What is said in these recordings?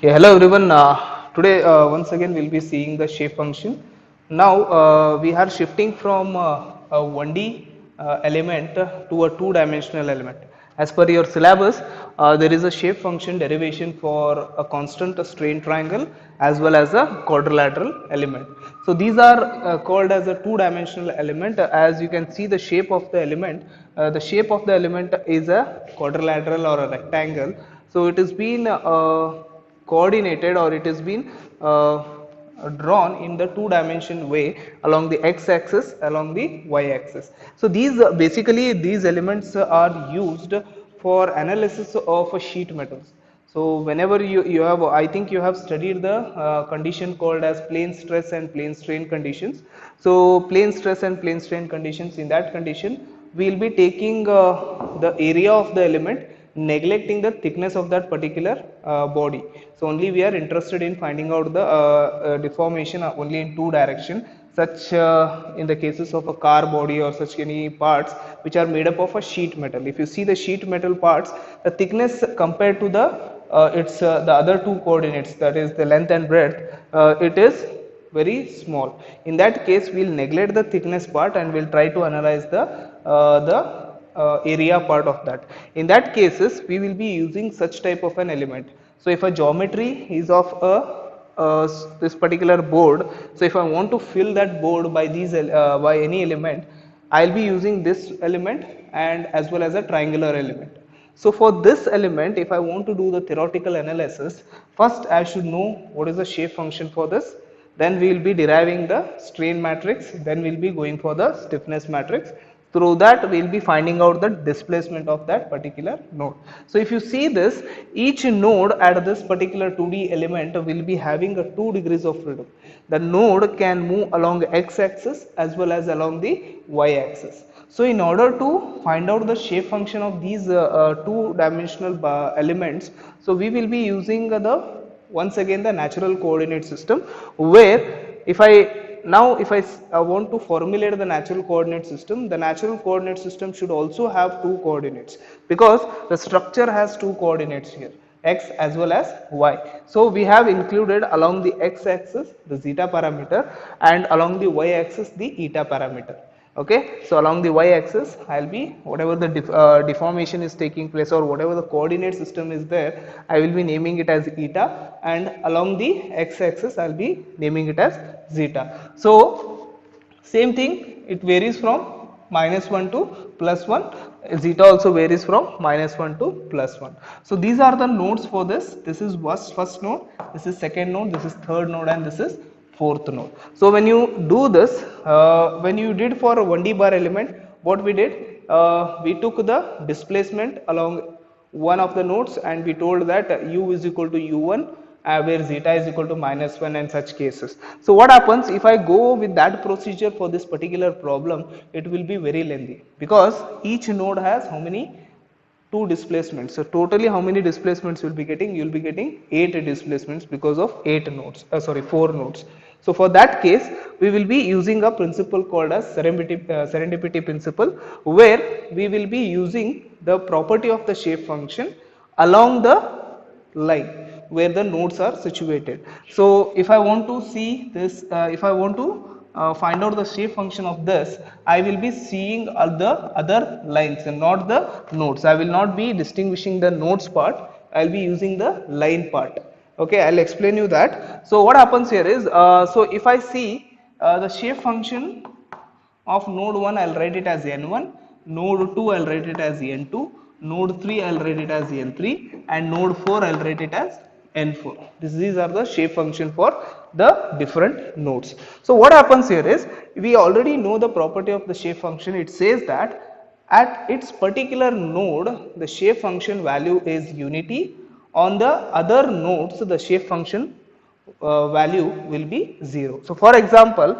Yeah, hello everyone. Today, once again, we'll be seeing the shape function. Now, we are shifting from a 1D element to a two-dimensional element. As per your syllabus, there is a shape function derivation for a constant strain triangle as well as a quadrilateral element. So, these are called as a two-dimensional element. As you can see, the shape of the element, is a quadrilateral or a rectangle. So, it has been coordinated, or it has been drawn in the two dimension way along the x axis, along the y axis. So these basically these elements are used for analysis of sheet metals. So whenever you have, I think you have studied the condition called as plane stress and plane strain conditions. So plane stress and plane strain conditions, in that condition we will be taking the area of the element, neglecting the thickness of that particular body. So only we are interested in finding out the deformation only in two direction, such in the cases of a car body or such any parts which are made up of a sheet metal. If you see the sheet metal parts, the thickness compared to the its the other two coordinates, that is the length and breadth, it is very small. In that case, we will neglect the thickness part and we will try to analyze the area part of that. In that cases, we will be using such type of an element. So if a geometry is of this particular board, so if I want to fill that board by these by any element, I will be using this element and as well as a triangular element. So for this element, if I want to do the theoretical analysis, first I should know what is the shape function for this. Then we will be deriving the strain matrix. Then we will be going for the stiffness matrix. Through that, we will be finding out the displacement of that particular node. So if you see this, each node at this particular 2D element will be having a 2 degrees of freedom. The node can move along x axis as well as along the y axis. So in order to find out the shape function of these two dimensional elements, so we will be using the once again the natural coordinate system, where if I want to formulate the natural coordinate system, the natural coordinate system should also have two coordinates, because the structure has two coordinates here, x as well as y. So we have included along the x axis the zeta parameter and along the y axis the eta parameter. Okay, so along the y axis I'll be whatever the deformation is taking place, or whatever the coordinate system is there, I will be naming it as eta, and along the x axis I'll be naming it as zeta. So same thing, it varies from -1 to +1. Zeta also varies from -1 to +1. So these are the nodes for this. This is first node, this is second node, this is third node, and this is fourth node. So when you do this, when you did for a 1D bar element, what we did, we took the displacement along one of the nodes and we told that u is equal to u1, where zeta is equal to -1 and such cases. So what happens if I go with that procedure for this particular problem, it will be very lengthy, because each node has how many, two displacements. So totally how many displacements you will be getting? You will be getting 8 displacements because of 8 nodes, 4 nodes. So for that case, we will be using a principle called as serendipity principle, where we will be using the property of the shape function along the line where the nodes are situated. So if I want to see this, if I want to find out the shape function of this, I will be seeing the other lines and not the nodes. I will not be distinguishing the nodes part, I will be using the line part. Okay, I will explain you that. So what happens here is, so if I see the shape function of node 1, I will write it as n1, node 2 I will write it as n2, node 3 I will write it as n3, and node 4 I will write it as n4. These are the shape function for the different nodes. So what happens here is, we already know the property of the shape function. It says that at its particular node the shape function value is unity, on the other nodes the shape function value will be 0. So for example,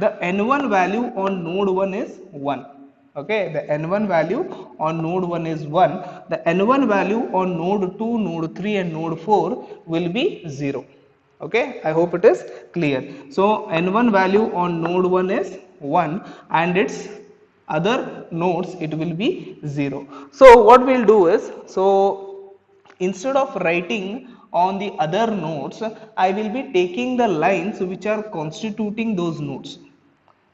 the n1 value on node 1 is 1. Okay, the n1 value on node 1 is 1. The n1 value on node 2, node 3 and node 4 will be 0. Okay, I hope it is clear. So n1 value on node 1 is 1 and its other nodes it will be 0. So what we will do is, so instead of writing on the other nodes, I will be taking the lines which are constituting those nodes.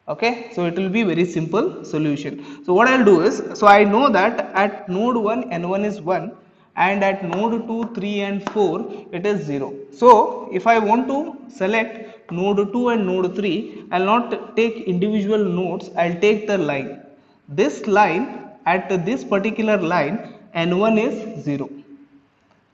Okay, so it will be very simple solution. So what I'll do is, so I know that at node 1 n1 is 1 and at node 2, 3 and 4 it is 0. So if I want to select node 2 and node 3, I'll not take individual nodes, I'll take the line. This line, at this particular line, n1 is 0.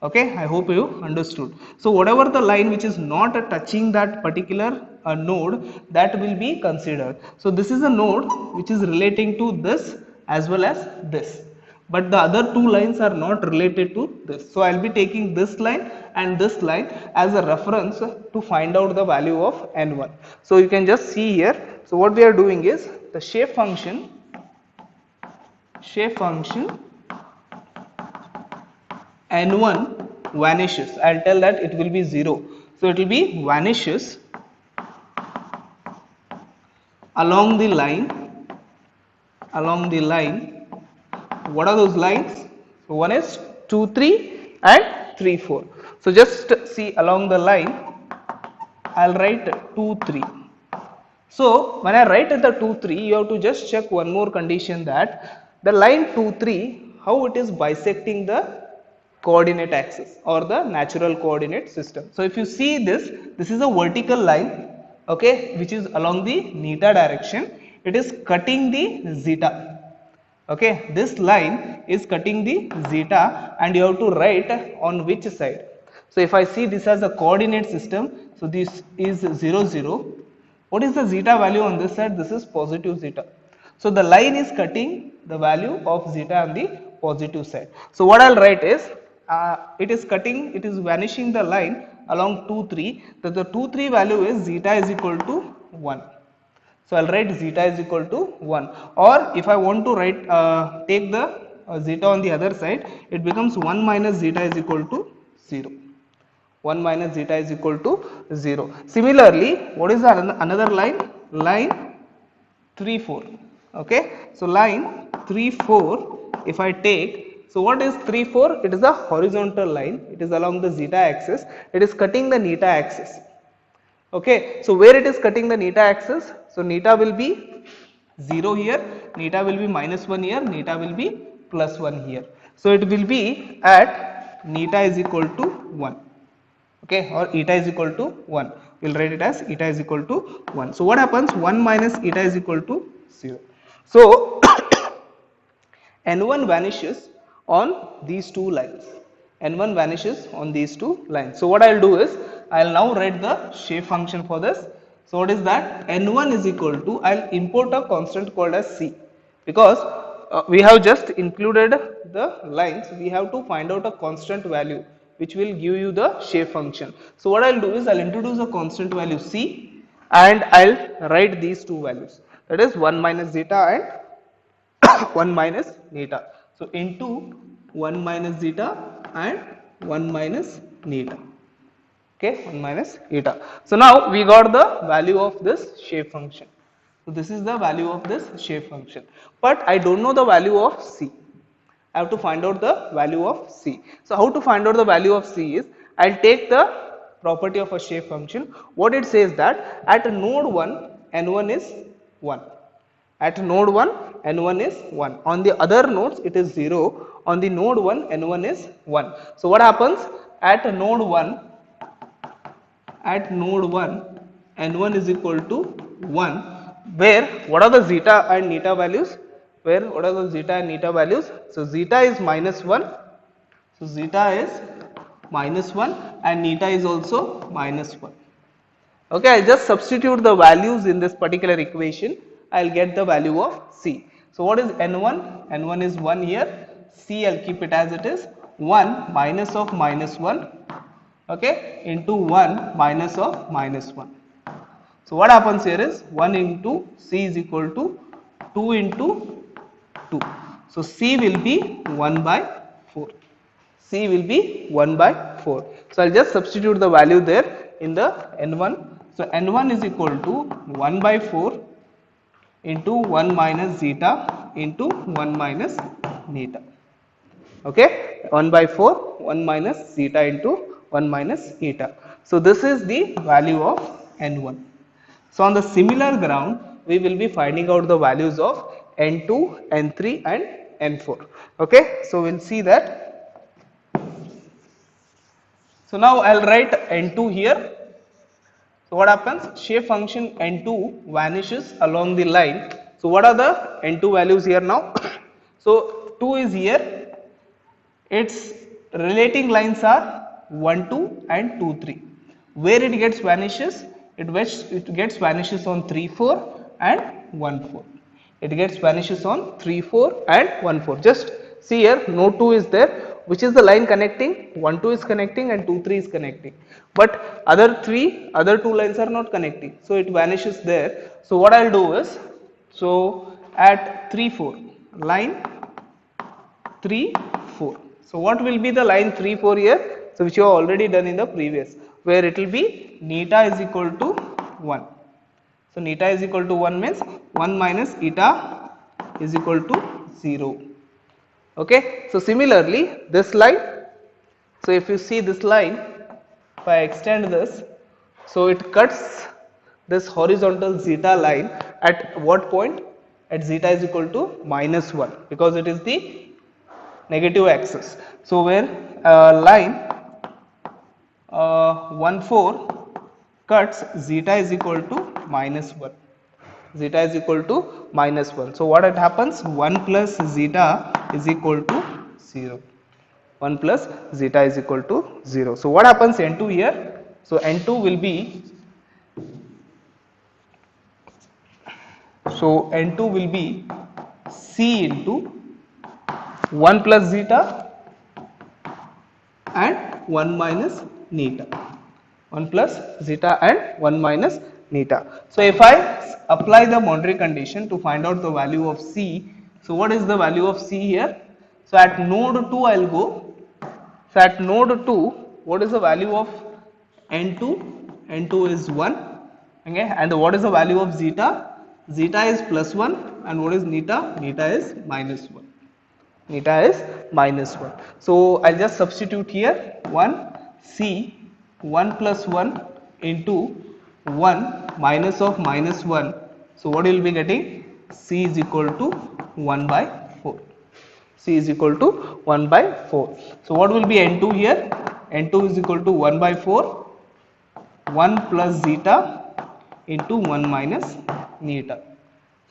Okay, I hope you understood. So whatever the line which is not touching that particular node, that will be considered. So this is a node which is relating to this as well as this, but the other two lines are not related to this. So I'll be taking this line and this line as a reference to find out the value of n1. So you can just see here. So what we are doing is the shape function n1 vanishes. I'll tell that it will be 0. So it will be vanishes along the line. What are those lines? So one is 2, 3 and 3, 4. So just see along the line, I'll write 2, 3. So when I write the 2, 3, you have to just check one more condition, that the line 2, 3, how it is bisecting the coordinate axis or the natural coordinate system. So if you see this is a vertical line, okay, which is along the theta direction. It is cutting the zeta. Okay, this line is cutting the zeta and you have to write on which side. So if I see this as a coordinate system, so this is 0, 0. What is the zeta value on this side? This is positive zeta. So the line is cutting the value of zeta on the positive side. So what I'll write is, it is vanishing the line along 2, 3. That the 2, 3 value is zeta is equal to 1. So I'll write zeta is equal to 1. Or if I want to write, take the zeta on the other side, it becomes 1 minus zeta is equal to 0. 1 minus zeta is equal to 0. Similarly, what is another line? Line 3, 4. Okay, so line 3, 4, if I take, so what is 3, 4? It is a horizontal line. It is along the zeta axis. It is cutting the theta axis. Okay, so where it is cutting the theta axis? So theta will be 0 here, theta will be minus 1 here, theta will be plus 1 here. So it will be at theta is equal to 1. Okay, or eta is equal to 1. We'll write it as eta is equal to 1. So what happens? 1 minus eta is equal to 0. So n1 vanishes on these two lines. n1 vanishes on these two lines. So what I'll do is, I'll now write the shape function for this. So what is that? n1 is equal to, I'll import a constant called as c, because we have just included the lines. We have to find out a constant value which will give you the shape function. So what I'll do is, I'll introduce a constant value c and I'll write these two values, that is 1 minus zeta and 1 minus theta. So into 1 minus zeta and 1 minus theta. Okay, 1 minus theta. So now we got the value of this shape function. So this is the value of this shape function, but I don't know the value of c. I have to find out the value of c. So how to find out the value of c is, I'll take the property of a shape function. What it says that at node 1 n1 is 1. At node 1 n1 is 1. On the other nodes it is 0. On the node 1 n1 is 1. So what happens? At node 1 n1 is equal to 1, where what are the zeta and theta values? What are the zeta and theta values? So zeta is minus 1. So zeta is minus 1 and theta is also minus 1. Okay, I just substitute the values in this particular equation. I'll get the value of c. So what is n1? n1 is 1 here. C, I'll keep it as it is. 1 minus of minus 1, okay, into 1 minus of minus 1. So what happens here is 1 into c is equal to 2 into 2. So c will be 1 by 4. C will be 1 by 4. So I'll just substitute the value there in the n1. So n1 is equal to 1 by 4 into 1 minus zeta into 1 minus theta. Okay, 1 by 4, 1 minus zeta into 1 minus eta. So this is the value of n1. So on the similar ground, we will be finding out the values of n2, n3 and n4. Okay, so we'll see that. So now I'll write n2 here. So what happens? Shape function n2 vanishes along the line. So what are the n2 values here now? So 2 is here. Its relating lines are 1 2 and 2 3. Where it gets vanishes? It gets vanishes on 3 4 and 1 4. It gets vanishes on 3 4 and 1 4. Just see here, no 2 is there. Which is the line connecting? 1 2 is connecting and 2 3 is connecting. But other two lines are not connecting. So it vanishes there. So what I'll do is, so at 3 4, line 3 4. So what will be the line 3 4 here? So which you have already done in the previous, where it will be neta is equal to 1. So neta is equal to 1 means 1 minus eta is equal to 0. Okay. So similarly this line, so if you see this line, if I extend this, so it cuts this horizontal zeta line at what point? At zeta is equal to minus 1, because it is the negative axis. So where line 1 4 cuts zeta is equal to minus 1. Zeta is equal to minus 1. So what it happens? 1 plus zeta is equal to 0. 1 plus zeta is equal to 0. So what happens n2 here? So n2 will be, c into 1 plus zeta and 1 minus neta. 1 plus zeta and 1 minus neta. So if I apply the boundary condition to find out the value of c, so what is the value of c here? So at node 2 I will go. So at node 2, what is the value of n2? n2 is 1. Okay, and what is the value of zeta? Zeta is plus 1, and what is neta? Neta is minus 1. Neta is minus 1. So I'll just substitute here 1 c 1 plus 1 into 1 minus of minus 1. So what you will be getting? C is equal to 1 by 4. C is equal to 1 by 4. So what will be n2 here? n2 is equal to 1 by 4, 1 plus zeta into 1 minus neta.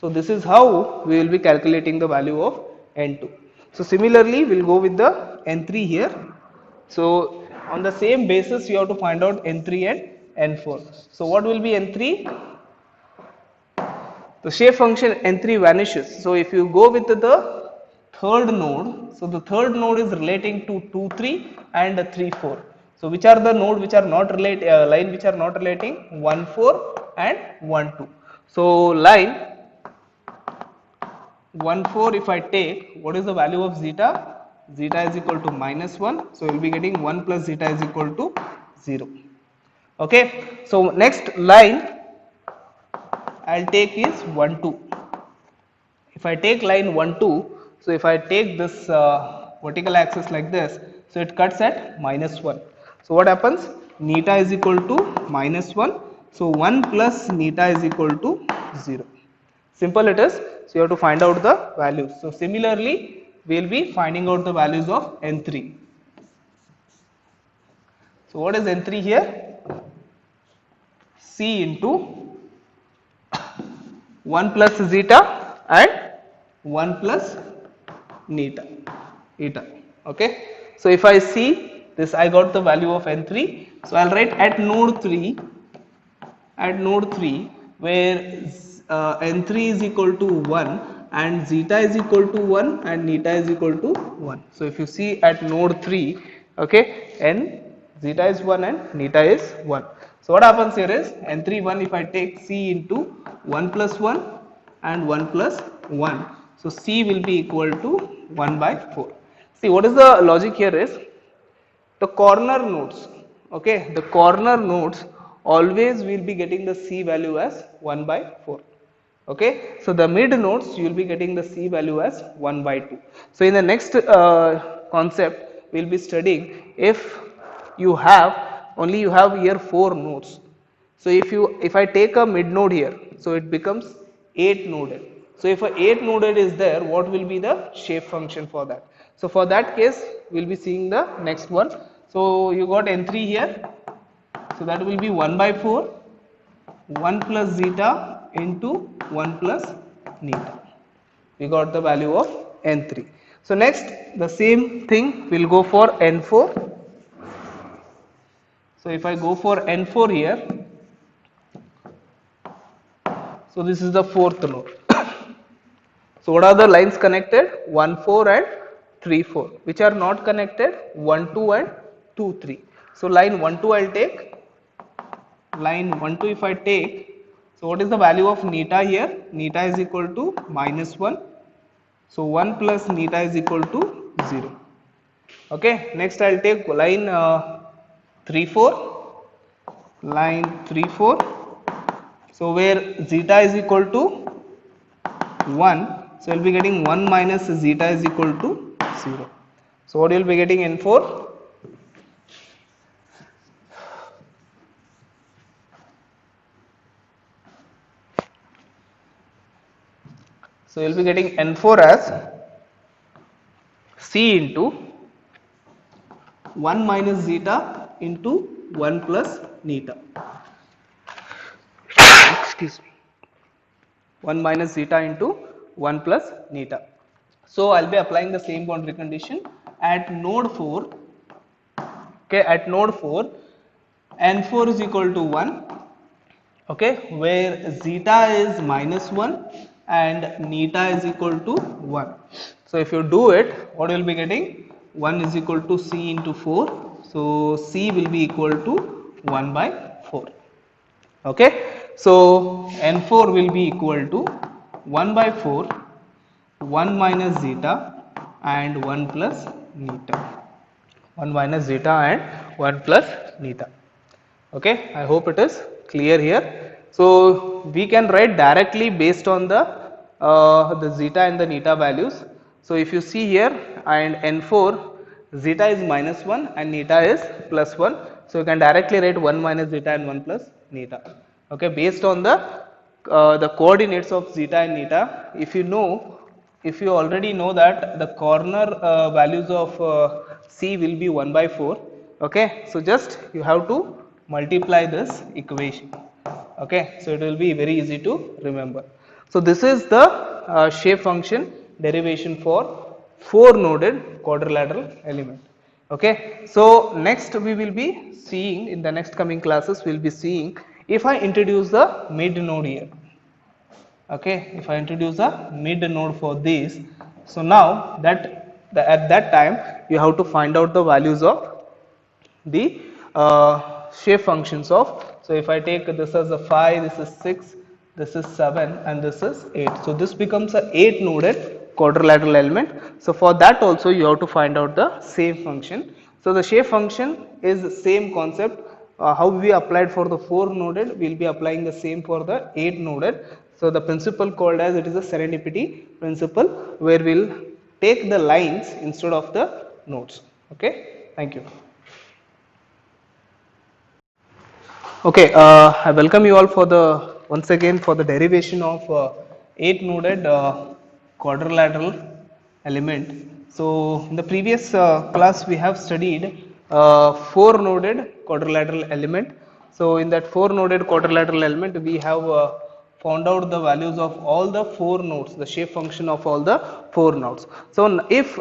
So this is how we will be calculating the value of n2. So similarly, we will go with the n3 here. So on the same basis, you have to find out n3 and n4. So what will be n3? The shape function n3 vanishes. So if you go with the third node, so the third node is relating to 2 3 and 3 4. So which are the node which are not line which are not relating? 1 4 and 1 2. So line 1 4, if I take, what is the value of zeta? Zeta is equal to minus 1. So we will be getting 1 plus zeta is equal to 0. Okay. So next line I will take is 1 2. If I take line 1 2, so if I take this vertical axis like this, so it cuts at minus 1. So what happens? Neta is equal to minus 1. So 1 plus neta is equal to 0. Simple it is. So you have to find out the values. So similarly, we will be finding out the values of n3. So what is n3 here? C into 1 plus zeta and 1 plus neta, eta. Okay. So if I see this, I got the value of n3. So I'll write at node 3, where n3 is equal to 1 and zeta is equal to 1 and neta is equal to 1. So if you see at node 3, okay, zeta is 1 and neta is 1. So what happens here is n3 1, if I take c into 1 plus 1 and 1 plus 1. So c will be equal to 1 by 4. See, what is the logic here is the corner nodes, okay, the corner nodes always will be getting the c value as 1 by 4. Okay, so the mid nodes you will be getting the c value as 1 by 2. So in the next concept we will be studying if you have here 4 nodes. So if I take a mid node here, so it becomes 8 noded. So if a 8 noded is there, what will be the shape function for that? So for that case, we'll be seeing the next one. So you got n3 here. So that will be 1 by 4, 1 plus zeta into 1 plus neta. We got the value of n3. So next, the same thing will go for n4. So if I go for n4 here, so this is the fourth node. So what are the lines connected? 1, 4 and 3, 4. Which are not connected? 1, 2 and 2, 3. So line 1, 2 I'll take. Line 1, 2 if I take, so what is the value of neta here? Neta is equal to minus 1. So 1 plus neta is equal to 0. Okay, next I'll take line 3, 4. Line 3, 4. So where zeta is equal to 1, so you'll be getting 1 minus zeta is equal to 0. So what you'll be getting n4? So you'll be getting n4 as c into 1 minus zeta into 1 plus neta. Excuse me. 1 minus zeta into 1 plus neta. So I'll be applying the same boundary condition at node 4. Okay, at node 4, n4 is equal to 1. Okay, where zeta is minus 1 and neta is equal to 1. So if you do it, what you will be getting? 1 is equal to c into 4. So c will be equal to 1 by 4. Okay, so n4 will be equal to 1 by 4, 1 minus zeta and 1 plus neta. 1 minus zeta and 1 plus neta. Okay, I hope it is clear here. So we can write directly based on the zeta and the neta values. So if you see here, and n4 zeta is minus 1 and neta is plus 1. So you can directly write 1 minus zeta and 1 plus neta. Okay, based on the coordinates of zeta and neta. If you already know that the corner values of c will be 1 by 4. Okay, so just you have to multiply this equation. Okay, so it will be very easy to remember. So this is the shape function derivation for 4 noded quadrilateral element. Okay, so next we will be seeing in the next coming classes, we will be seeing if I introduce the mid node here. Okay, if I introduce a mid node for this, so now at that time you have to find out the values of the shape functions of. So if I take this as a 5, this is 6, this is 7 and this is 8. So this becomes a 8 noded quadrilateral element. So for that also you have to find out the same function. So the shape function is the same concept. How we applied for the 4 noded, we will be applying the same for the 8 noded. So the principle called as, it is a serendipity principle, where we will take the lines instead of the nodes. Okay, thank you. Okay, I welcome you all for once again for the derivation of 8 noded quadrilateral element. So in the previous class we have studied 4 noded quadrilateral element. So in that 4 noded quadrilateral element we have found out the values of all the 4 nodes, the shape function of all the 4 nodes. So if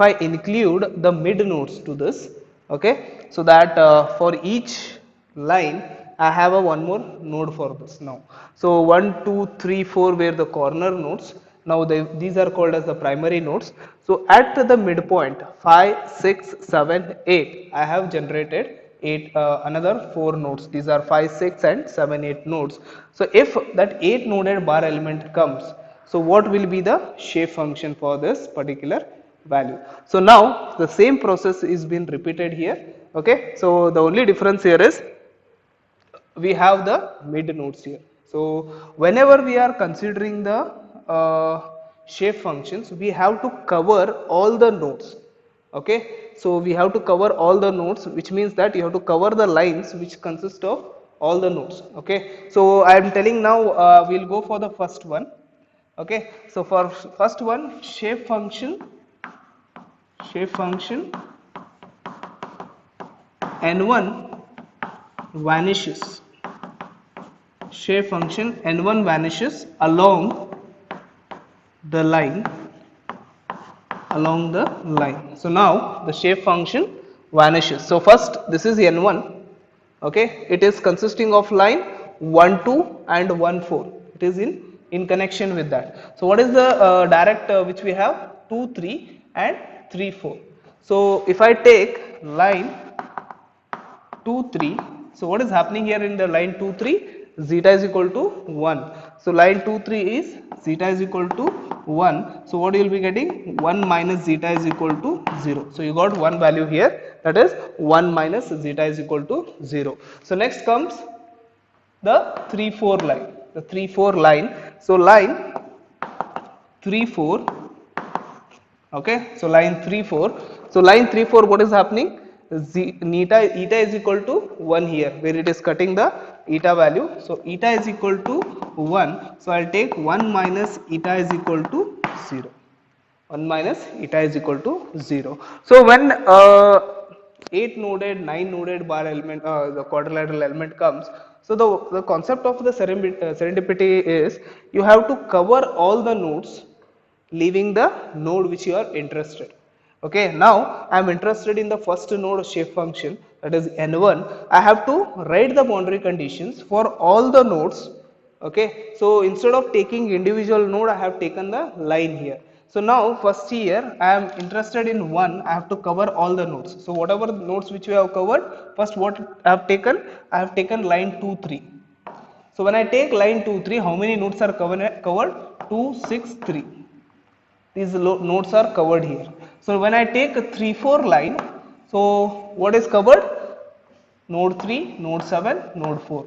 I include the mid nodes to this, okay, so that for each line I have one more node for this now. So 1, 2, 3, 4 were the corner nodes. Now these are called as the primary nodes. So at the midpoint 5, 6, 7, 8 I have generated another 4 nodes. These are 5, 6 and 7, 8 nodes. So if that 8 noded bar element comes, so what will be the shape function for this particular value? So now the same process is being repeated here. Okay, so the only difference here is we have the mid nodes here. So whenever we are considering the shape functions, we have to cover all the nodes. Okay, so we have to cover all the nodes, which means that you have to cover the lines which consist of all the nodes. Okay, so I am telling now, we'll go for the first one. Okay, so for first one, shape function n1 vanishes. Shape function n1 vanishes along the line, so now the shape function vanishes. So first, this is n1. Okay, it is consisting of line 1 2 and 1 4. It is in connection with that. So what is the direct which we have? 2 3 and 3 4. So if I take line 2 3, so what is happening here in the line 2 3? Zeta is equal to 1. So line 2 3 is zeta is equal to 1. So what you will be getting? 1 minus zeta is equal to 0. So you got one value here, that is 1 minus zeta is equal to 0. So next comes the 3 4 line, the 3 4 line. So line 3 4. Okay, so line 3 4. So line 3 4, what is happening? Eta is equal to 1 here, where it is cutting the eta value. So eta is equal to 1. So I'll take 1 minus eta is equal to 0. 1 minus eta is equal to 0. So when 8 noded, 9 noded bar element, the quadrilateral element comes, so the concept of the serendipity is you have to cover all the nodes, leaving the node which you are interested. Okay, now I am interested in the first node shape function, that is n1. I have to write the boundary conditions for all the nodes. Okay, so instead of taking individual node, I have taken the line here. So now first here I am interested in 1, I have to cover all the nodes. So whatever nodes which we have covered, first what I have taken? I have taken line 2 3. So when I take line 2 3, how many nodes are covered? 2 6 3. These nodes are covered here. So when I take a 3 4 line, so what is covered? Node 3, node 7, node 4.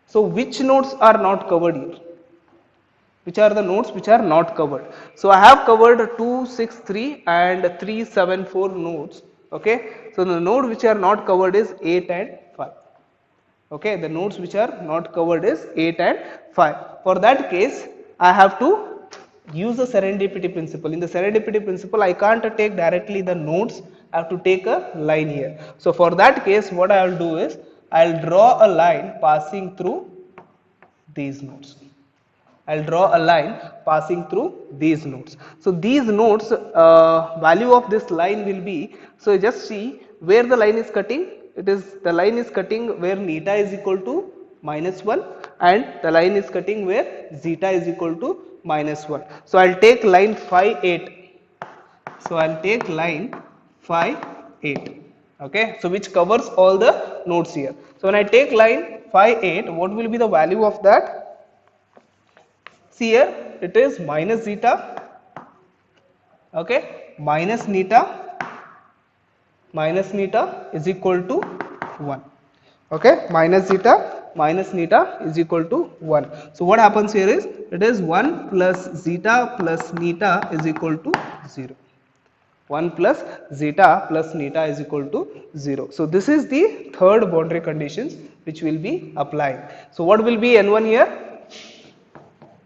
So which nodes are not covered here? Which are the nodes which are not covered? So I have covered 2 6 3 and 3 7 4 nodes. Okay, so the node which are not covered is 8 and 5. Okay, the nodes which are not covered is 8 and 5. For that case, I have to use the serendipity principle. In the serendipity principle, I can't take directly the nodes, I have to take a line here. So for that case, what I will do is I will draw a line passing through these nodes. I will draw a line passing through these nodes. So these nodes, value of this line will be, so just see where the line is cutting. It is, the line is cutting where eta is equal to -1, and the line is cutting where zeta is equal to -1. So I'll take line 5 8. So I'll take line 5 8. Okay, so which covers all the nodes here. So when I take line 5 8, what will be the value of that? See here, it is minus zeta, okay, minus neta is equal to 1. Okay, minus zeta minus neta is equal to 1. So what happens here is, it is 1 plus zeta plus neta is equal to 0. 1 plus zeta plus neta is equal to 0. So this is the third boundary conditions which will be applied. So what will be n1 here?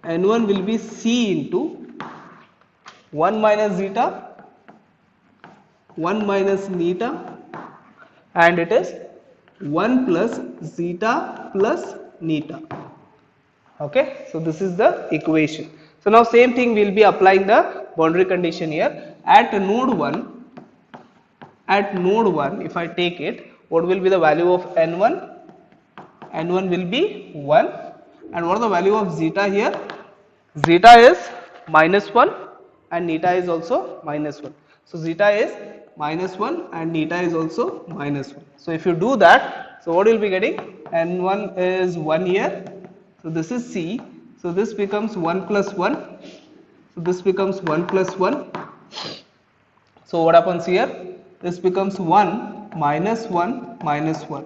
n1 will be c into 1 minus zeta, 1 minus neta, and it is 1 plus zeta plus neta. Okay, so this is the equation. So now same thing, we will be applying the boundary condition here. At node 1, if I take it, what will be the value of n1? n1 will be 1. And what is the value of zeta here? Zeta is -1 and neta is also -1. So zeta is -1 and neta is also -1. So if you do that, so what you will be getting? n1 is 1 here. So this is c. So this becomes 1 plus 1. So this becomes 1 plus 1. So what happens here? This becomes 1 minus 1 minus 1.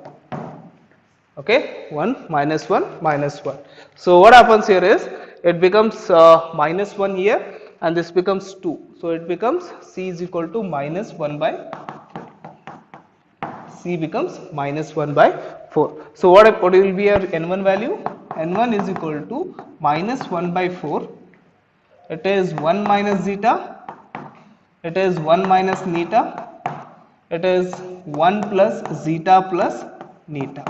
Okay, 1 minus 1 minus 1. So what happens here is, it becomes -1 here. and this becomes 2. So it becomes C is equal to minus 1 by C becomes minus 1 by 4. So what will be our N1 value? N1 is equal to minus 1 by 4. It is 1 minus zeta. It is 1 minus neta. It is 1 plus zeta plus neta.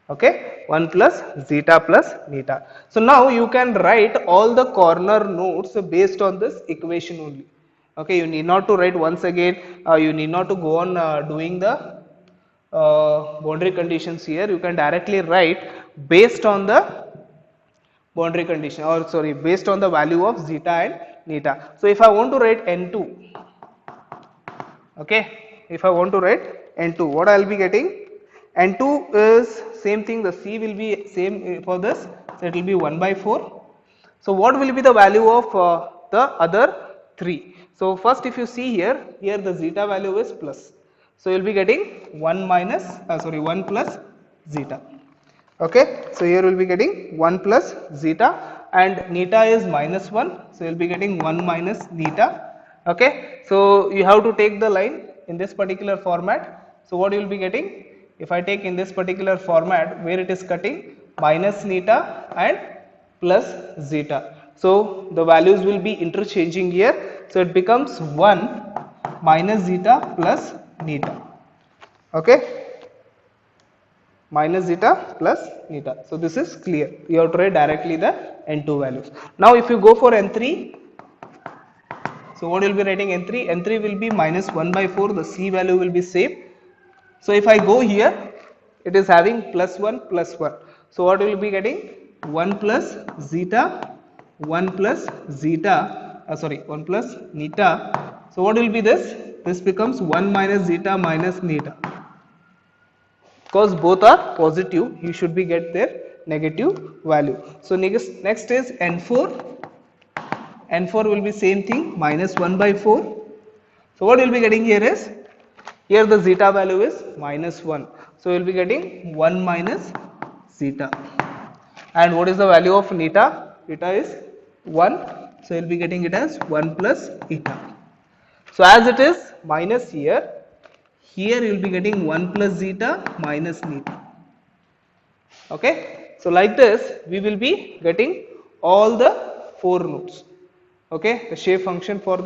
Okay, 1 plus zeta plus neta. So now you can write all the corner nodes based on this equation only. Okay, you need not to write once again, you need not to go on doing the boundary conditions here. You can directly write based on the boundary condition, or sorry, based on the value of zeta and neta. So if I want to write N2, okay, if I want to write N2, what I will be getting? N2 is same thing, the C will be same for this, so it will be 1 by 4. So what will be the value of the other 3? So first if you see here, the zeta value is plus. So you will be getting 1 plus zeta. Okay, so here we will be getting 1 plus zeta, and neta is minus 1, so you will be getting 1 minus neta. Okay, so you have to take the line in this particular format. So what you will be getting? If I take in this particular format where it is cutting minus neta and plus zeta. So the values will be interchanging here. So it becomes 1 minus zeta plus neta. Okay, minus zeta plus neta. So this is clear. You have to write directly the N2 values. Now if you go for N3, so what you will be writing N3? N3 will be minus 1 by 4. The C value will be same. So if I go here, it is having plus 1 plus 1. So what we will be getting? 1 plus zeta, 1 plus zeta, 1 plus neta. So what will be this? This becomes 1 minus zeta minus neta. Because both are positive, you should be get their negative value. So next is N4. N4 will be same thing, minus 1 by 4. So what we will be getting here is, here the zeta value is minus 1. So we will be getting 1 minus zeta. And what is the value of neta? Eta is 1. So we will be getting it as 1 plus eta. So as it is minus here you will be getting 1 plus zeta minus neta. Okay. So like this we will be getting all the 4 nodes. Okay, the shape function for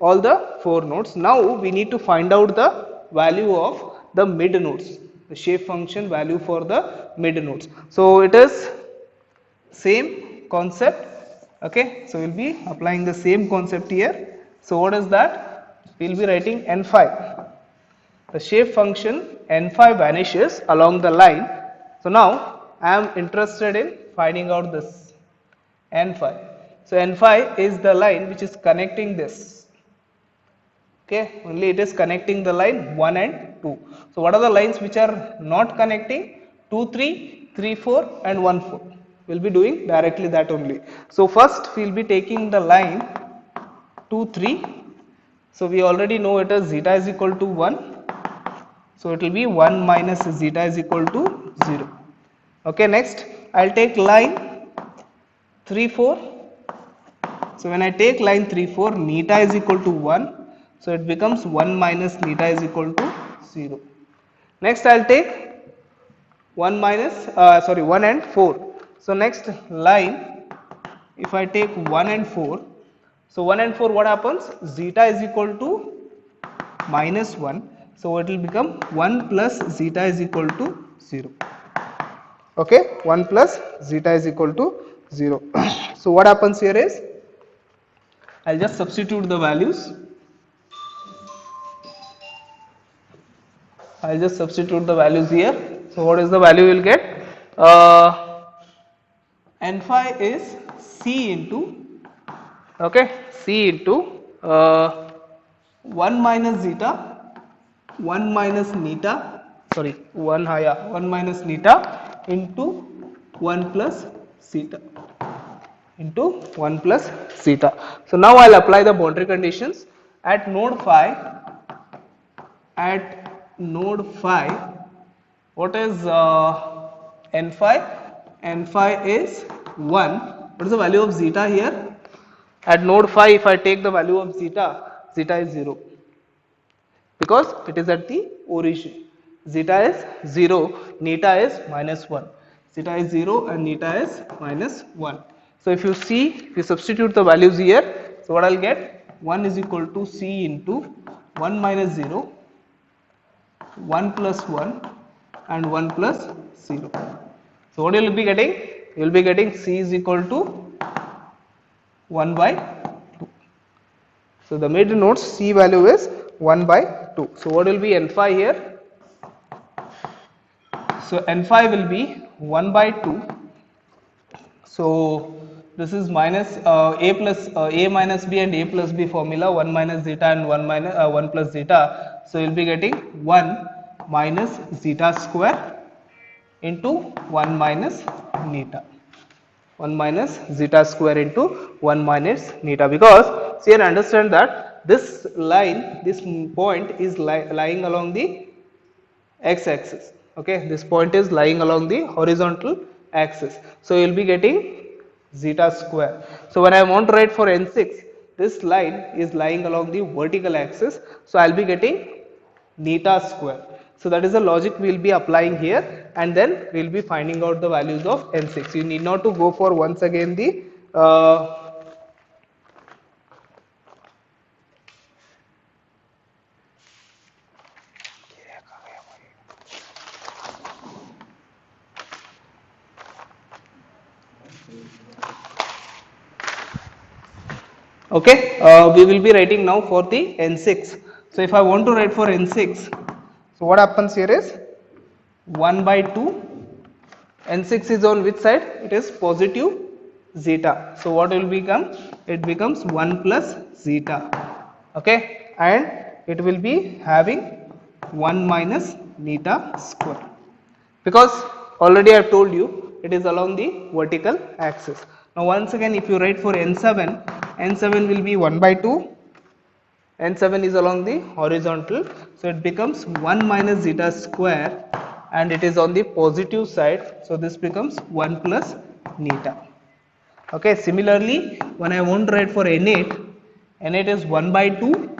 all the 4 nodes. Now we need to find out the value of the mid nodes, the shape function value for the mid nodes. So it is same concept. Okay, so we will be applying the same concept here. So what is that? We will be writing N5. The shape function N5 vanishes along the line. So now I am interested in finding out this N5. So N5 is the line which is connecting this. Okay, only it is connecting the line 1 and 2. So what are the lines which are not connecting? 2, 3, 3, 4 and 1, 4. We will be doing directly that only. So first we will be taking the line 2, 3. So we already know it is zeta is equal to 1. So it will be 1 minus zeta is equal to 0. Okay, next I will take line 3, 4. So when I take line 3, 4, neta is equal to 1. So it becomes 1 minus neta is equal to 0. Next I will take 1 and 4. So next line, if I take 1 and 4, so 1 and 4 what happens? Zeta is equal to minus 1. So it will become 1 plus zeta is equal to 0. Okay, 1 plus zeta is equal to 0. So what happens here is, I will just substitute the values. I will just substitute the values here. So what is the value we will get? N5 is C into, okay, C into 1 minus zeta, 1 minus neta, 1 minus neta into 1 plus zeta. Into 1 plus zeta. So now I will apply the boundary conditions at node 5. At node 5, what is N5? N5 is 1. What is the value of zeta here? At node 5, if I take the value of zeta, zeta is 0 because it is at the origin. Zeta is 0, neta is minus 1. Zeta is 0 and neta is minus 1. So if you see, if you substitute the values here, so what I'll get, 1 is equal to c into 1 minus 0, 1 plus 1 and 1 plus 0. So what you will be getting? You will be getting c is equal to 1 by 2. So the mid nodes c value is 1 by 2. So what will be n phi here? So n phi will be 1 by 2. So this is minus a plus a minus b and a plus b formula, 1 minus zeta and 1 plus zeta. So you will be getting 1 minus zeta square into 1 minus neta. 1 minus zeta square into 1 minus neta, because see and understand that this line, this point is lying along the x axis. Okay, this point is lying along the horizontal axis. So you will be getting zeta square. So when I want to write for n6, this line is lying along the vertical axis. So I will be getting neta square. So that is the logic we will be applying here, and then we will be finding out the values of n6. You need not to go for once again the okay, we will be writing now for the n6. So if I want to write for n6, so what happens here is 1 by 2, n6 is on which side? It is positive zeta. So what will become? It becomes 1 plus zeta. Okay, and it will be having 1 minus neta square, because already I have told you it is along the vertical axis. Now once again, if you write for n7, n7 will be 1 by 2, n7 is along the horizontal, so it becomes 1 minus zeta square and it is on the positive side, so this becomes 1 plus neta. Okay, similarly when I want to write for n8, n8 is 1 by 2,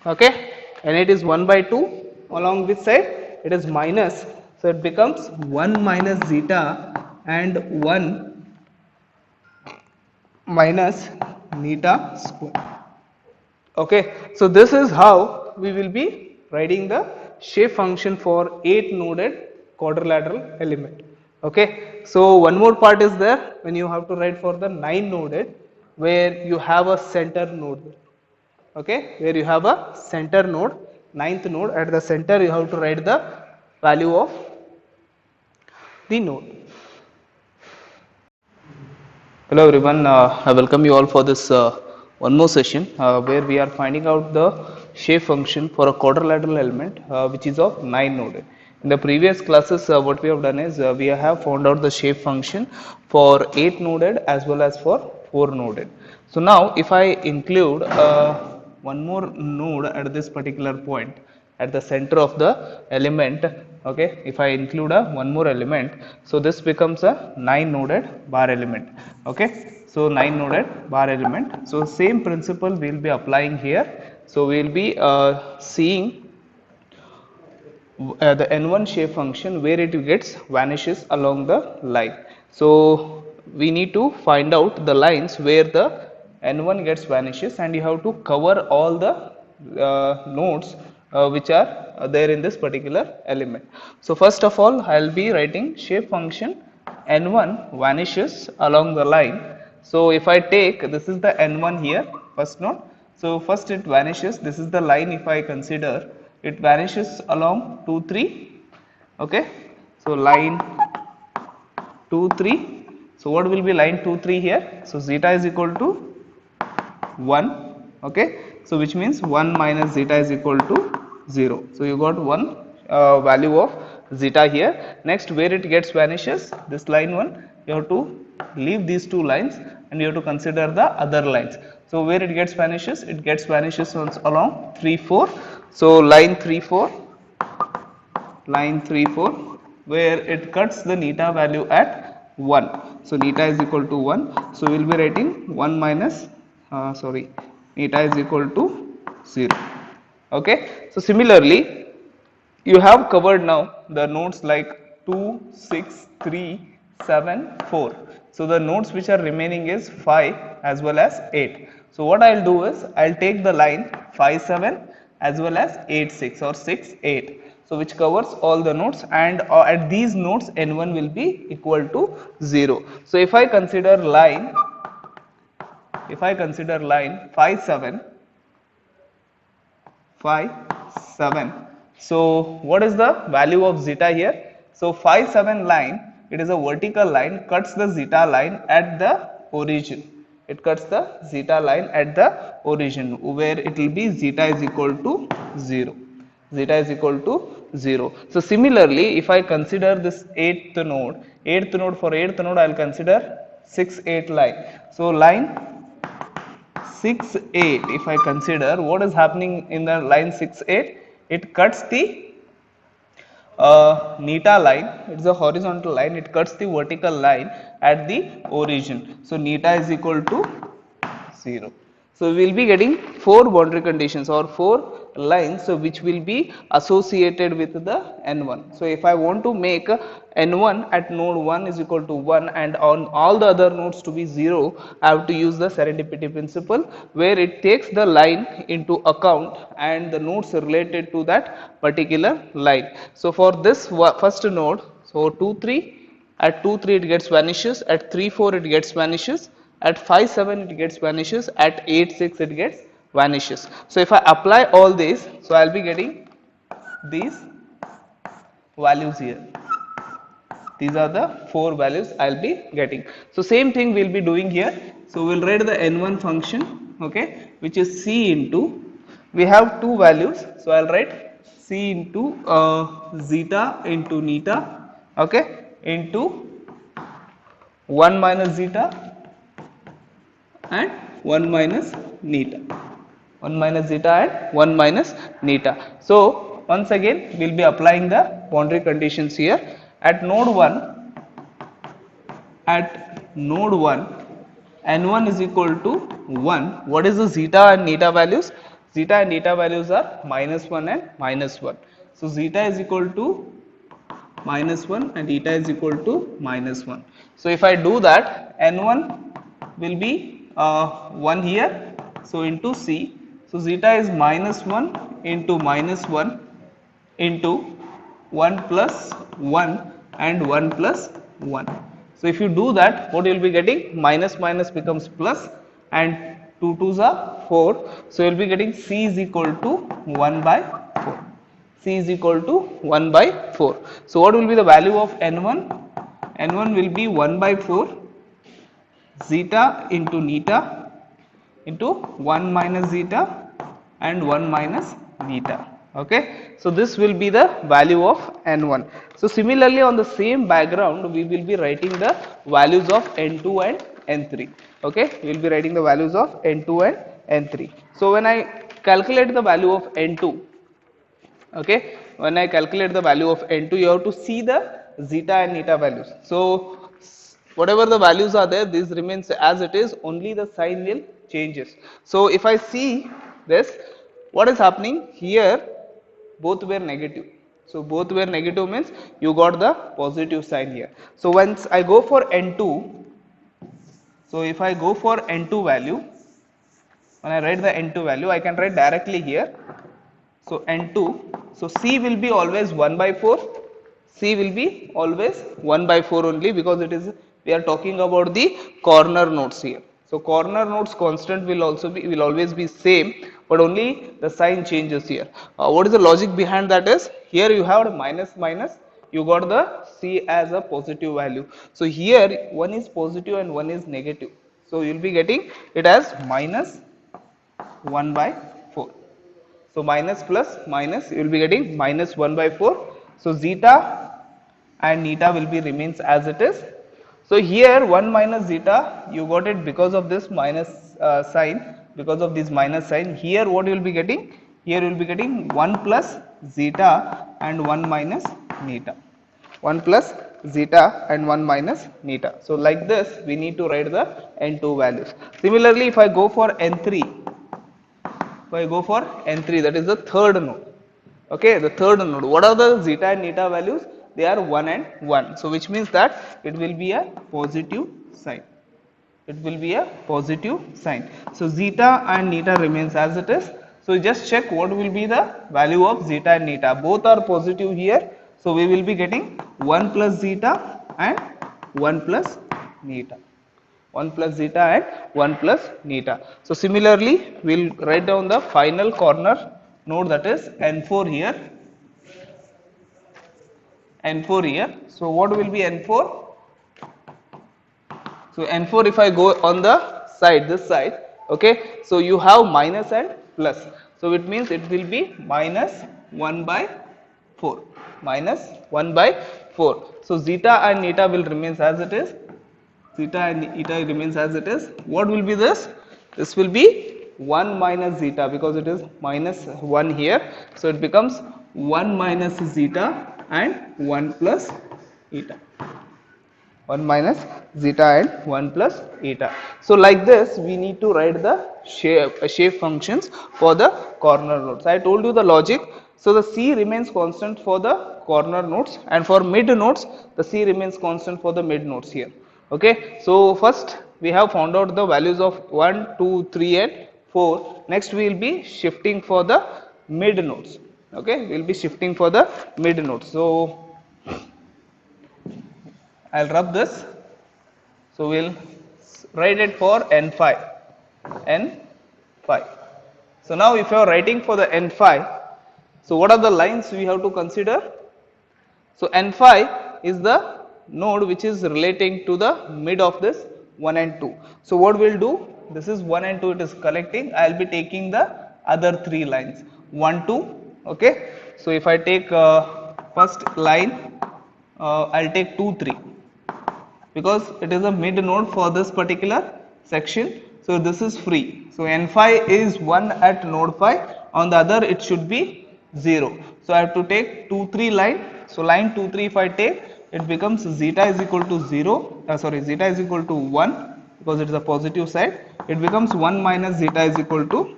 okay, n8 is 1 by 2, along which side? It is minus, so it becomes 1 minus zeta and 1 minus neta square. Okay, so this is how we will be writing the shape function for 8 noded quadrilateral element. Okay, so one more part is there when you have to write for the 9 noded, where you have a center node. Okay, where you have a center node, 9th node, at the center you have to write the value of the node. Hello everyone, I welcome you all for this one more session where we are finding out the shape function for a quadrilateral element which is of 9 noded. In the previous classes what we have done is we have found out the shape function for 8 noded as well as for 4 noded. So now if I include one more node at this particular point at the center of the element, okay, if I include a one more element, so this becomes a 9 noded bar element. Okay, so 9 noded bar element. So same principle we will be applying here. So we will be seeing the n1 shape function where it gets vanishes along the line. So we need to find out the lines where the n1 gets vanishes, and you have to cover all the nodes which are there in this particular element. So first of all, I will be writing shape function n1 vanishes along the line. So if I take, this is the n1 here, first node. So first it vanishes, this is the line. If I consider, it vanishes along 2 3. Okay, so line 2 3. So what will be line 2 3 here? So zeta is equal to 1. Okay, so which means 1 minus zeta is equal to 0. So you got one value of zeta here. Next, where it gets vanishes, this line 1, you have to leave these two lines and you have to consider the other lines. So where it gets vanishes along 3 4. So line 3 4, line 3 4, where it cuts the neta value at 1. So theta is equal to 1. So we will be writing 1 minus theta is equal to 0. Okay. So similarly, you have covered now the nodes like 2, 6, 3, 7, 4. So the nodes which are remaining is 5 as well as 8. So what I will do is I will take the line 5, 7 as well as 8, 6 or 6, 8. So which covers all the nodes, and at these nodes n1 will be equal to 0. So if I consider line 5, 7, 5, 7. So what is the value of zeta here? So 5, 7 line, it is a vertical line, cuts the zeta line at the origin. It cuts the zeta line at the origin, where it will be zeta is equal to 0. Zeta is equal to 0. So similarly, if I consider this 8th node, for 8th node I will consider 6, 8 line. So line 6, 8, if I consider what is happening in the line 6, 8, it cuts the neta line. It is a horizontal line, it cuts the vertical line at the origin. So neta is equal to 0. So we will be getting 4 boundary conditions or 4 lines, so which will be associated with the n1. So if I want to make n1 at node 1 is equal to 1 and on all the other nodes to be 0, I have to use the serendipity principle, where it takes the line into account and the nodes related to that particular line. So for this first node, so 2, 3, at 2, 3 it gets vanishes, at 3, 4 it gets vanishes, at 5, 7 it gets vanishes, at 8, 6 it gets vanishes. So if I apply all these, so I will be getting these values here. These are the 4 values I will be getting. So same thing we will be doing here. So we will write the n1 function, okay, which is c into, we have 2 values, so I will write c into zeta into neta, okay, into 1 minus zeta and 1 minus neta. 1 minus zeta and 1 minus neta. So once again we will be applying the boundary conditions here. At node 1, n1 is equal to 1. What is the zeta and neta values? Zeta and neta values are minus 1 and minus 1. So zeta is equal to minus 1 and eta is equal to minus 1. So if I do that, n1 will be 1 here, so into c. So zeta is minus 1 into minus 1 into 1 plus 1 and 1 plus 1. So if you do that, what you will be getting? Minus minus becomes plus and 2 2s are 4. So you will be getting c is equal to 1 by 4. C is equal to 1 by 4. So what will be the value of n1? n1 will be 1 by 4 zeta into neta into 1 minus zeta and 1 minus neta. Okay. So this will be the value of n1. So similarly on the same background we will be writing the values of n2 and n3. Okay. We will be writing the values of n2 and n3. So when I calculate the value of n2, okay, when I calculate the value of n2, you have to see the zeta and neta values. So whatever the values are there, this remains as it is, only the sign will changes. So if I see this, what is happening here, both were negative. So both were negative means you got the positive sign here. So once I go for n2, so if I go for n2 value, when I write the n2 value, I can write directly here. So n2, so c will be always 1 by 4, c will be always 1 by 4 only, because it is, we are talking about the corner nodes here. So corner nodes constant will always be same, but only the sign changes here. What is the logic behind that is, here you have minus minus, you got the c as a positive value. So here one is positive and one is negative. So you will be getting it as minus 1 by 4. So minus plus minus, you will be getting minus 1 by 4. So zeta and neta will be remains as it is. So here 1 minus zeta, you got it because of this minus sign, because of this minus sign. Here what you will be getting? Here you will be getting 1 plus zeta and 1 minus neta. 1 plus zeta and 1 minus neta. So like this we need to write the n2 values. Similarly, if I go for n3, that is the third node. Okay, the third node. What are the zeta and neta values? They are 1 and 1. So which means that it will be a positive sign. It will be a positive sign. So zeta and neta remains as it is. So just check what will be the value of zeta and neta. Both are positive here. So we will be getting 1 plus zeta and 1 plus neta. 1 plus zeta and 1 plus neta. So similarly, we will write down the final corner node, that is n4 here. N4 here. So what will be n4? So n4, if I go on the side, this side, okay, so you have minus and plus. So it means it will be minus 1 by 4. Minus 1 by 4. So zeta and neta will remain as it is. Zeta and eta remains as it is. What will be this? This will be 1 minus zeta, because it is minus 1 here. So it becomes 1 minus zeta and 1 plus eta. 1 minus zeta and 1 plus eta. So like this we need to write the shape functions for the corner nodes. I told you the logic. So the C remains constant for the corner nodes, and for mid nodes the C remains constant for the mid nodes here. Okay, so first we have found out the values of 1, 2, 3 and 4. Next we will be shifting for the mid nodes. Okay, we will be shifting for the mid nodes. So I'll rub this. So we'll write it for n5. N5. So now if you are writing for the n5, so what are the lines we have to consider? So n5 is the node which is relating to the mid of this 1 and 2. So what we'll do? This is 1 and 2, it is collecting. I'll be taking the other 3 lines. 1, 2. Okay. So if I take first line, I'll take 2, 3. Because it is a mid node for this particular section, so this is free. So n5 is 1 at node 5, on the other it should be 0. So I have to take 2, 3 line. So line 2, 3 if I take, it becomes zeta is equal to 0, zeta is equal to 1, because it is a positive side. It becomes 1 minus zeta is equal to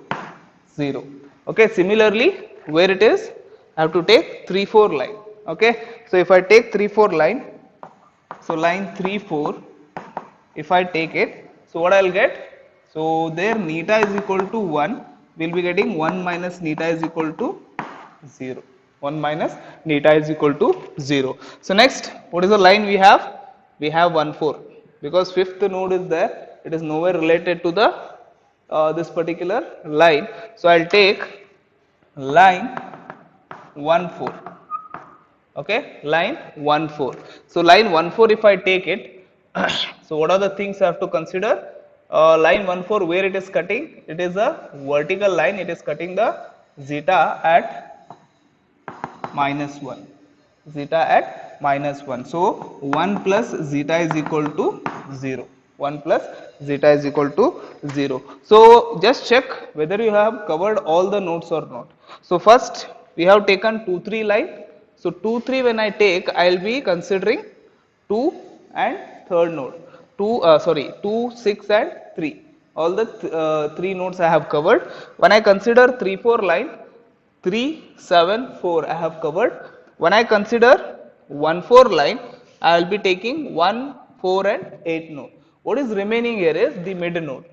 0. Okay, similarly where it is, I have to take 3, 4 line. Okay, so if I take 3, 4 line, so line 3, 4, if I take it, so what I will get? So there neta is equal to 1, we will be getting 1 minus neta is equal to 0. 1 minus neta is equal to 0. So next, what is the line we have? We have 1, 4, because fifth node is there, it is nowhere related to the this particular line. So I will take line 1, 4. Okay, line 1, 4. So line 1, 4 if I take it, so what are the things I have to consider? Line 1, 4, where it is cutting, it is a vertical line, it is cutting the zeta at minus 1. Zeta at minus 1. So 1 plus zeta is equal to 0. 1 plus zeta is equal to 0. So just check whether you have covered all the nodes or not. So first we have taken 2, 3 line. So 2, 3 when I take, I will be considering 2 and third node. 2, 6 and 3. All the 3 nodes I have covered. When I consider 3, 4 line, 3, 7, 4 I have covered. When I consider 1, 4 line, I will be taking 1, 4 and 8 node. What is remaining here is the mid node.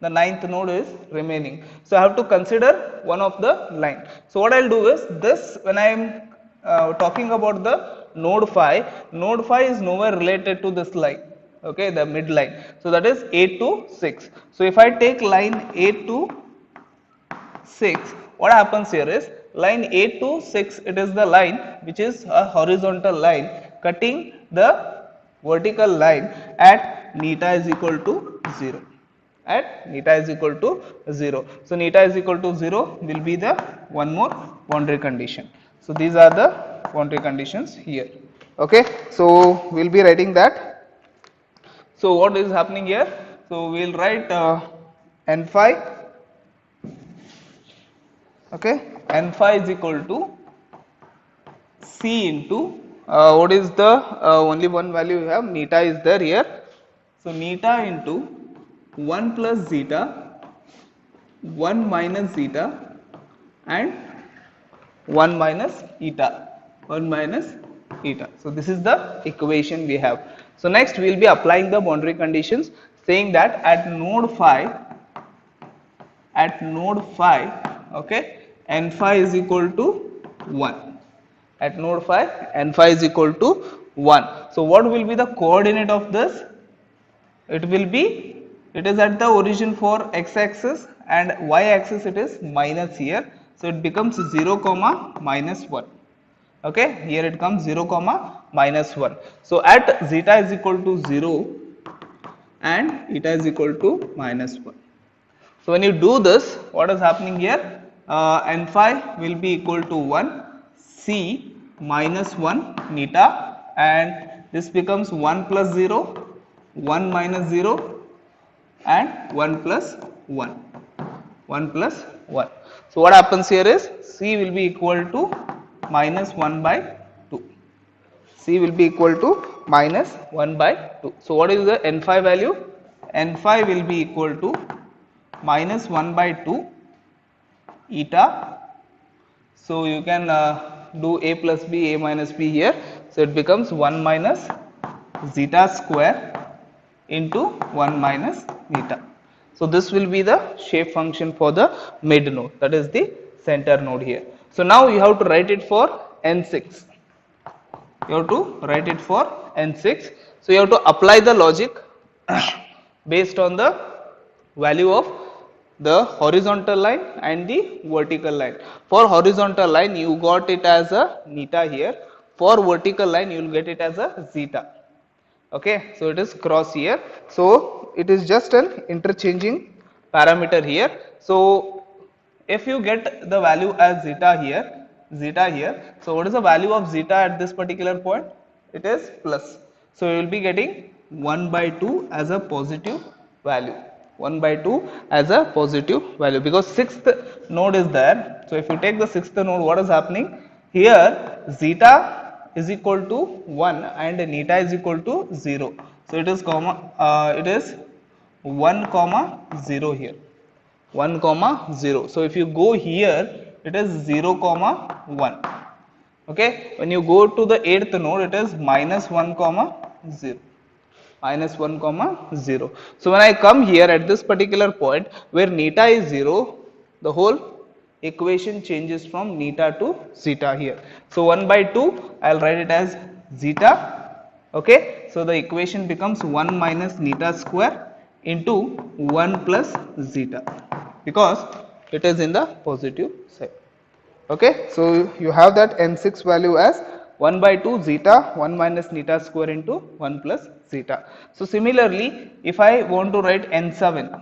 The ninth node is remaining. So I have to consider one of the line. So what I will do is this, when I am talking about the node 5 is nowhere related to this line. Okay, the mid line. So that is 8 to 6. So if I take line 8 to 6, what happens here is line 8 to 6, it is the line which is a horizontal line cutting the vertical line at neta is equal to 0. At neta is equal to 0. So neta is equal to 0 will be the one more boundary condition. So these are the boundary conditions here. Okay, so we will be writing that. So what is happening here? So we will write n5. Okay, n5 is equal to C into what is the only one value you have? Neta is there here. So neta into 1 plus zeta, 1 minus zeta, and 1 minus eta, 1 minus eta. So this is the equation we have. So next we will be applying the boundary conditions, saying that at node phi, okay, n phi is equal to 1. At node phi, n phi is equal to 1. So what will be the coordinate of this? It will be, it is at the origin for x axis, and y axis it is minus here. So it becomes 0 comma minus 1. Okay, here it comes 0 comma minus 1. So at zeta is equal to 0 and eta is equal to minus 1. So when you do this, what is happening here? N phi will be equal to 1 c minus 1 neta, and this becomes 1 plus 0, 1 minus 0, and 1 plus 1, 1 plus 1. So what happens here is c will be equal to minus 1 by 2. C will be equal to minus 1 by 2. So what is the n phi value? N phi will be equal to minus 1 by 2 eta. So you can do a plus b, a minus b here. So it becomes 1 minus zeta square into 1 minus eta. So this will be the shape function for the mid node, that is the center node here. So now you have to write it for n6. You have to write it for n6. So you have to apply the logic based on the value of the horizontal line and the vertical line. For horizontal line you got it as a neta here. For vertical line you will get it as a zeta. Okay, so it is cross here. So it is just an interchanging parameter here. So if you get the value as zeta here, so what is the value of zeta at this particular point? It is plus. So you will be getting 1 by 2 as a positive value. 1 by 2 as a positive value, because sixth node is there. So if you take the sixth node, what is happening here? Zeta is equal to 1 and neta is equal to 0. So it is comma, it is 1 comma 0 here, 1 comma 0. So if you go here, it is 0 comma 1. Okay, when you go to the 8th node, it is minus 1 comma 0, minus 1 comma 0. So when I come here at this particular point where neta is 0, the whole equation changes from neta to zeta here. So 1 by 2 I will write it as zeta. Okay, so the equation becomes 1 minus neta square into 1 plus zeta, because it is in the positive side. Okay, so you have that n6 value as 1 by 2 zeta 1 minus neta square into 1 plus zeta. So similarly, if I want to write n7,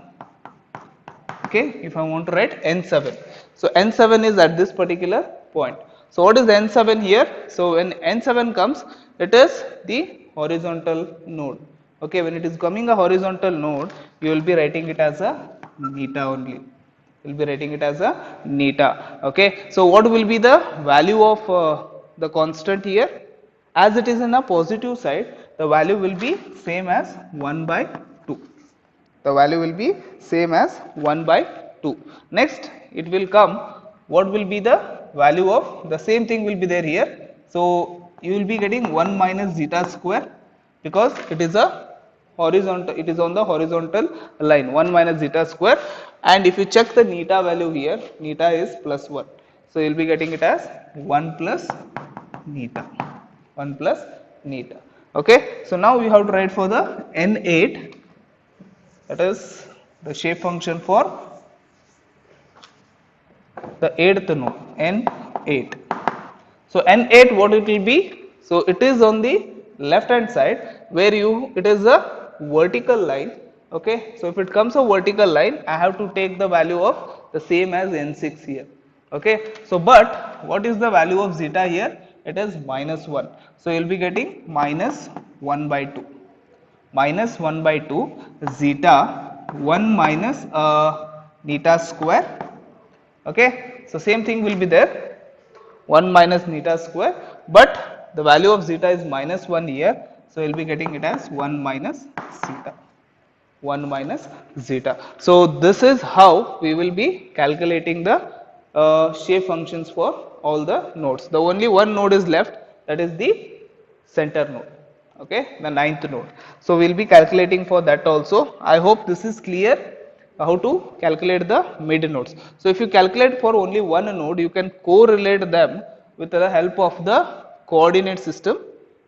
okay, if I want to write n7, so n7 is at this particular point. So what is n7 here? So when n7 comes, it is the horizontal node. Okay, when it is coming a horizontal node, you will be writing it as a neta only. You will be writing it as a neta. Okay, so what will be the value of the constant here? As it is in a positive side, the value will be same as 1 by 2. The value will be same as 1 by 2. Next, it will come, what will be the value of the same thing will be there here. So you will be getting 1 minus zeta square, because it is a horizontal, it is on the horizontal line, 1 minus zeta square. And if you check the neta value here, neta is plus 1. So you will be getting it as 1 plus neta, 1 plus neta. Okay, so now we have to write for the n8, that is the shape function for the 8th node, n8. So n8, what it will be? So it is on the left hand side where it is a vertical line. Okay, so if it comes a vertical line, I have to take the value of the same as n6 here. Okay, so but what is the value of zeta here? It is minus 1. So you will be getting minus 1 by 2. Minus 1 by 2 zeta 1 minus neta square. Okay, so same thing will be there, 1 minus neta square, but the value of zeta is minus 1 here, so we'll be getting it as 1 minus zeta. 1 minus zeta. So this is how we will be calculating the shape functions for all the nodes. The only one node is left, that is the center node, okay, the ninth node. So we will be calculating for that also. I hope this is clear how to calculate the mid nodes. So if you calculate for only one node, you can correlate them with the help of the coordinate system,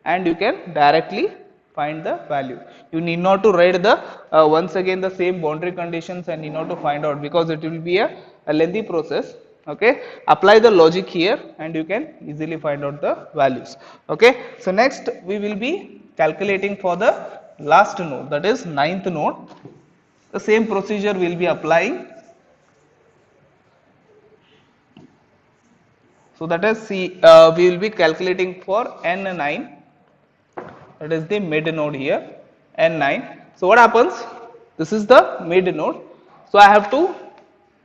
and you can directly find the value. You need not to write the once again the same boundary conditions and need not to find out, because it will be a lengthy process. Okay, apply the logic here and you can easily find out the values. Okay, so next we will be calculating for the last node, that is ninth node. The same procedure we will be applying. So that is we will be calculating for n9, that is the mid node here, n9. So what happens, this is the mid node, so I have to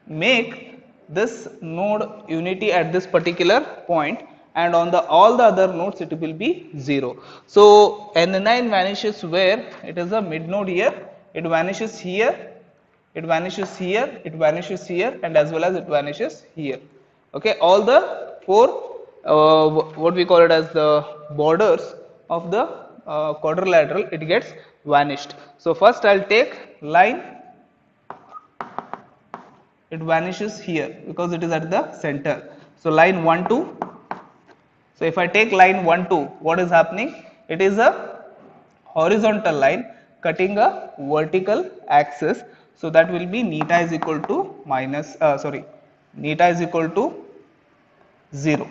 make this node unity at this particular point, and on the all the other nodes it will be 0. So n9 vanishes where? It is a mid node here, it vanishes here, it vanishes here, it vanishes here, and as well as it vanishes here. Okay, all the four what we call it as the borders of the quadrilateral, it gets vanished. So first I'll take line, it vanishes here because it is at the center. So line 1 2. So if I take line 1 2, what is happening? It is a horizontal line cutting a vertical axis. So that will be neta is equal to neta is equal to 0.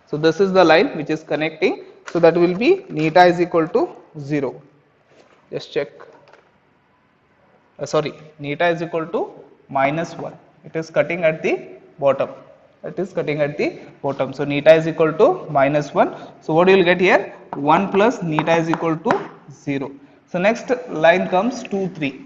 So this is the line which is connecting. So that will be neta is equal to 0. Just check. Neta is equal to minus 1. It is cutting at the bottom. It is cutting at the bottom. So neta is equal to minus 1. So what you will get here? 1 plus neta is equal to 0. So next line comes 2 3.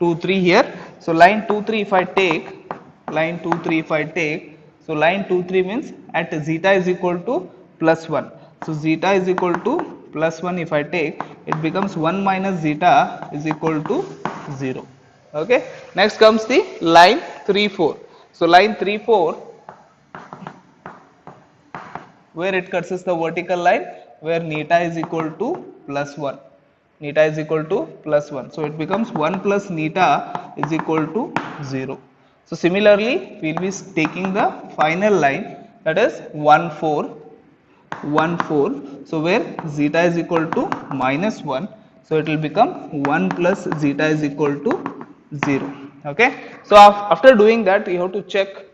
2 3 here. So line 2 3 if I take, line 2 3 if I take, so line 2 3 means at zeta is equal to plus 1. So zeta is equal to plus 1 if I take, it becomes 1 minus zeta is equal to 0. Okay. Next comes the line 3 4. So line 3 4, where it cuts is the vertical line, where neta is equal to plus 1. Neta is equal to plus 1. So it becomes 1 plus neta is equal to 0. So similarly, we will be taking the final line, that is 1 4, 1 4. So where zeta is equal to minus 1. So it will become 1 plus zeta is equal to 0. Okay. So after doing that, you have to check.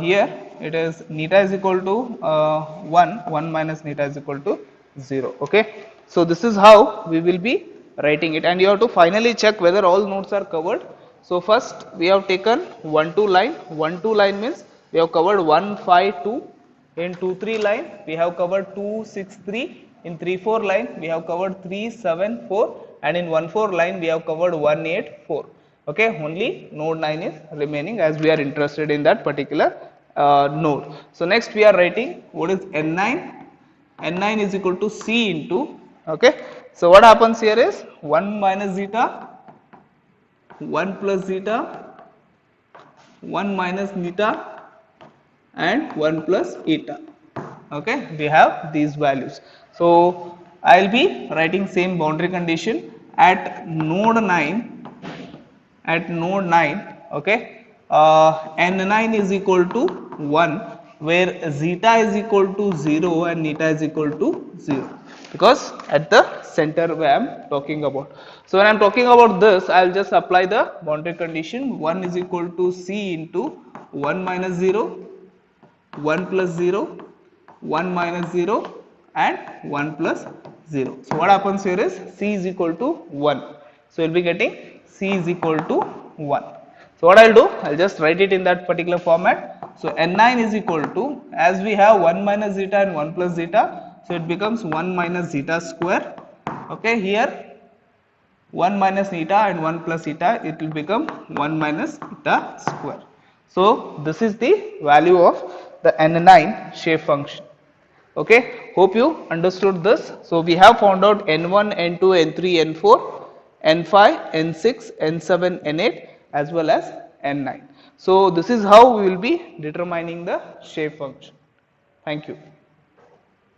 Here it is neta is equal to 1 minus neta is equal to 0. Okay. So this is how we will be writing it, and you have to finally check whether all nodes are covered. So first we have taken 1 2 line. 1 2 line means we have covered 1 5 2. In 2 3 line we have covered 2 6 3. In 3 4 line we have covered 3 7 4, and in 1 4 line we have covered 1 8 4. Okay, only node 9 is remaining, as we are interested in that particular node. So next we are writing what is n9. n9 is equal to c into, okay. So what happens here is 1 minus zeta, 1 plus zeta, 1 minus neta, and 1 plus eta. Okay, we have these values. So I will be writing same boundary condition at node 9. At node 9, okay, n9 is equal to 1, where zeta is equal to 0 and neta is equal to 0, because at the center where I am talking about. So when I am talking about this, I will just apply the boundary condition. 1 is equal to c into 1 minus 0, 1 plus 0, 1 minus 0, and 1 plus 0. So what happens here is c is equal to 1. So we will be getting c is equal to 1. So what I will do, I will just write it in that particular format. So n9 is equal to, as we have 1 minus zeta and 1 plus zeta, so it becomes 1 minus zeta square. Okay, here 1 minus eta and 1 plus eta, it will become 1 minus eta square. So this is the value of the n9 shape function. Okay, hope you understood this. So we have found out n1, n2, n3, n4, n5, n6, n7, n8 as well as n9. So this is how we will be determining the shape function. Thank you.